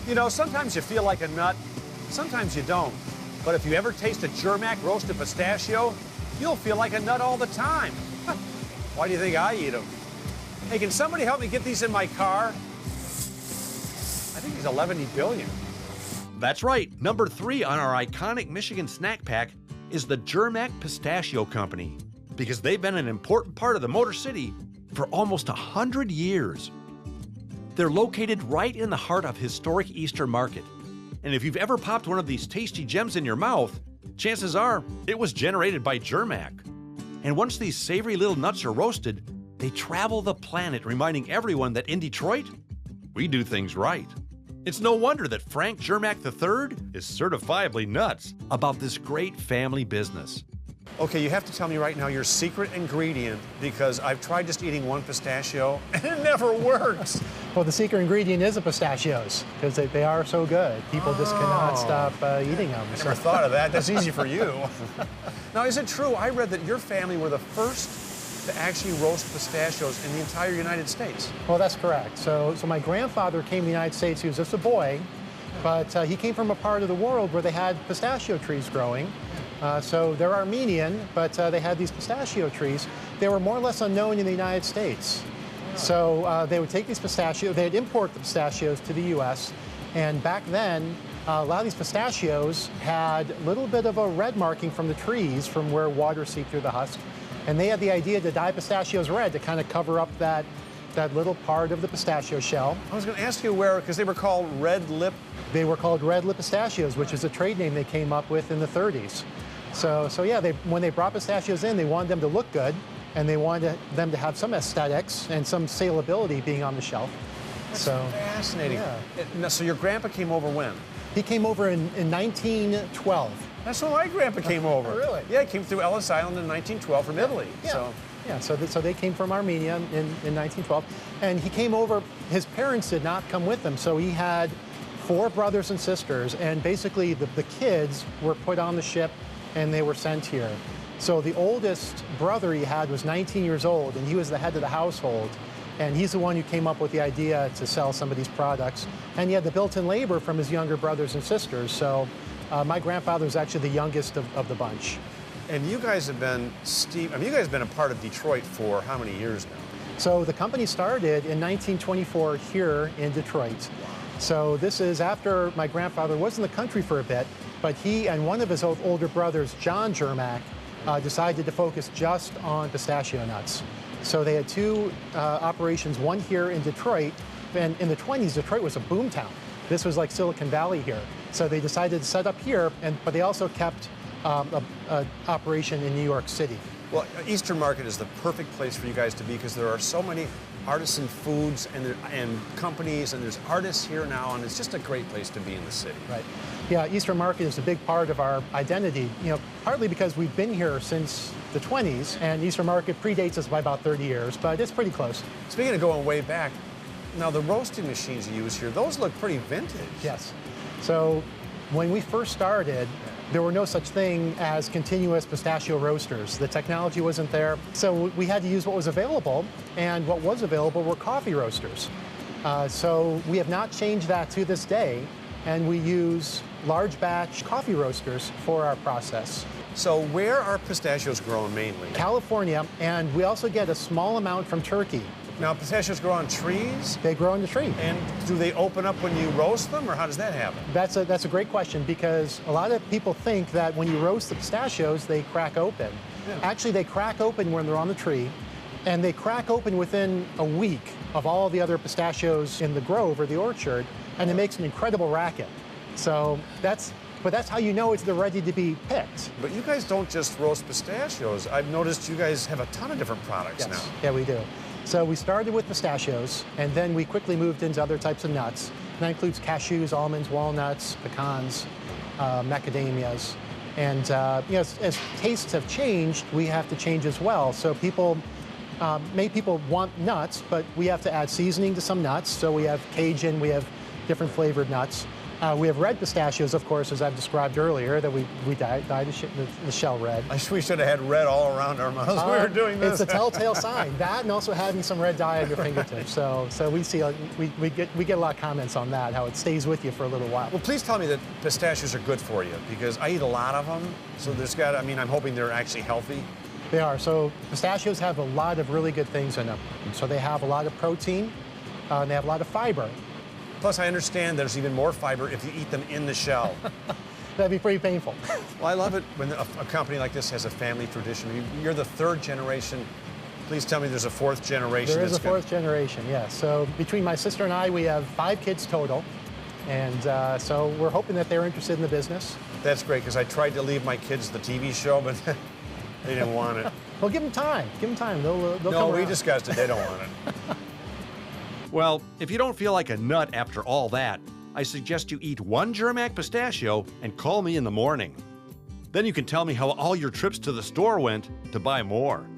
You know, sometimes you feel like a nut, sometimes you don't. But if you ever taste a Germack roasted pistachio, you'll feel like a nut all the time. Why do you think I eat them? Hey, can somebody help me get these in my car? I think he's 11 billion. That's right. Number 3 on our iconic Michigan snack pack is the Germack Pistachio Company, because they've been an important part of the Motor City for almost 100 years. They're located right in the heart of historic Eastern Market. And if you've ever popped one of these tasty gems in your mouth, chances are it was generated by Germack. And once these savory little nuts are roasted, they travel the planet, reminding everyone that in Detroit, we do things right. It's no wonder that Frank Germack III is certifiably nuts about this great family business. Okay, you have to tell me right now your secret ingredient, because I've tried just eating one pistachio and it never works. Well, the secret ingredient is the pistachios, because they are so good. People just cannot stop eating them. I never thought of that. That's easy for you. Now, is it true? I read that your family were the first to actually roast pistachios in the entire United States. Well, that's correct. So my grandfather came to the United States. He was just a boy, but he came from a part of the world where they had pistachio trees growing. So they're Armenian, but they had these pistachio trees. They were more or less unknown in the United States. So they would take these pistachios, they'd import the pistachios to the U.S., and back then, a lot of these pistachios had a little bit of a red marking from the trees from where water seeped through the husk. And they had the idea to dye pistachios red to kind of cover up that little part of the pistachio shell. I was going to ask you where, because they were called red lip. They were called red lip pistachios, which is a trade name they came up with in the 30s. So yeah, when they brought pistachios in, they wanted them to look good, and they wanted them to have some aesthetics and some salability being on the shelf. That's fascinating. Yeah. So your grandpa came over when? He came over in 1912. That's when my grandpa came over. Oh, really? Yeah, he came through Ellis Island in 1912 from Italy. Yeah, so they came from Armenia in 1912. And he came over, his parents did not come with him, so he had 4 brothers and sisters, and basically the kids were put on the ship and they were sent here. So the oldest brother he had was 19 years old, and he was the head of the household. And he's the one who came up with the idea to sell some of these products. And he had the built-in labor from his younger brothers and sisters. So my grandfather was actually the youngest of the bunch. And you guys have been, Steve, I mean, you guys have been a part of Detroit for how many years now? So the company started in 1924 here in Detroit. So this is after my grandfather was in the country for a bit, but he and one of his older brothers, John Germack, decided to focus just on pistachio nuts. So they had 2 operations, one here in Detroit, and in the 20s, Detroit was a boom town. This was like Silicon Valley here. So they decided to set up here, but they also kept an operation in New York City. Well, Eastern Market is the perfect place for you guys to be, because there are so many artisan foods and companies, and there's artists here now, and it's just a great place to be in the city. Right. Yeah, Eastern Market is a big part of our identity, you know, partly because we've been here since the 20s, and Eastern Market predates us by about 30 years, but it's pretty close. Speaking of going way back, now the roasting machines you use here, those look pretty vintage. Yes. So when we first started, there were no such thing as continuous pistachio roasters. The technology wasn't there, so we had to use what was available, and what was available were coffee roasters. So we have not changed that to this day, and we use large batch coffee roasters for our process. So where are pistachios grown mainly? California, and we also get a small amount from Turkey. Now, pistachios grow on trees? They grow on the tree. And do they open up when you roast them, or how does that happen? That's a great question, because a lot of people think that when you roast the pistachios, they crack open. Yeah. Actually, they crack open when they're on the tree, and they crack open within a week of all the other pistachios in the grove or the orchard, and it makes an incredible racket. So that's how you know they're ready to be picked. But you guys don't just roast pistachios. I've noticed you guys have a ton of different products now. Yeah, we do. So we started with pistachios, and then we quickly moved into other types of nuts. And that includes cashews, almonds, walnuts, pecans, macadamias. And you know, as tastes have changed, we have to change as well. So many people want nuts, but we have to add seasoning to some nuts. So we have Cajun, we have different flavored nuts. We have red pistachios, of course, as I've described earlier, that we dyed the shell red. We should have had red all around our mouths when we were doing this. It's a telltale sign. That and also having some red dye at your fingertips. So we get a lot of comments on that, how it stays with you for a little while. Well, please tell me that pistachios are good for you, because I eat a lot of them. So I'm hoping they're actually healthy. They are. So pistachios have a lot of really good things in them. So they have a lot of protein, and they have a lot of fiber. Plus, I understand there's even more fiber if you eat them in the shell. That'd be pretty painful. Well, I love it when a company like this has a family tradition. You're the third generation. Please tell me there's a fourth generation. There is a fourth generation, yes. So between my sister and I, we have 5 kids total. And so we're hoping that they're interested in the business. That's great, because I tried to leave my kids the TV show, but they didn't want it. Well, give them time. Give them time. They'll come No, we around. discussed it. They don't want it. Well, if you don't feel like a nut after all that, I suggest you eat 1 Germack pistachio and call me in the morning. Then you can tell me how all your trips to the store went to buy more.